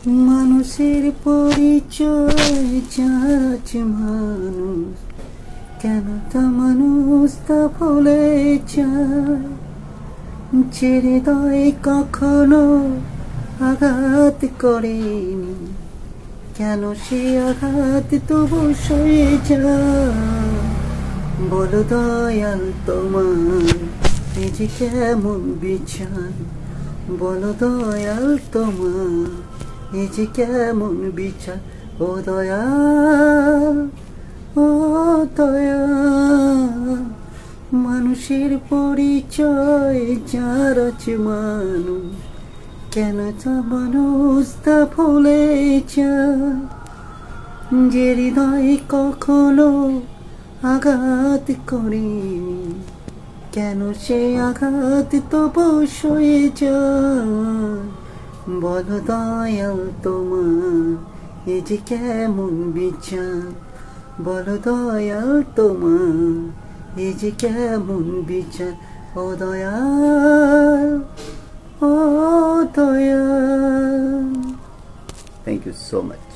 মানুষের পরিচয় যাচ্ছে মানুষ, কেন তা মানুষ তা ভুলে যায়। যে হৃদয় কখনো আঘাত করেনি, কেন সে আঘাত তবু সয়ে যায়। বলো দয়াল তোমার এই যে কেমন বিচার, বলো দয়াল তোমার এই যে কেমন বিচার। ও দয়াল, ও দয়াল, মানুষের পরিচয় যার আছে মানুষ, কেন তা মানুষ তা ভুলে যায়। যে হৃদয় কখনো আঘাত করেনি, কেন সে আঘাত তবু সয়ে যায়। বলো দয়াল তোমার এই যে কেমন বিচার, বলো দয়াল তোমার এই যে কেমন বিচার। ও দয়াল, ও দয়াল। Thank you so much.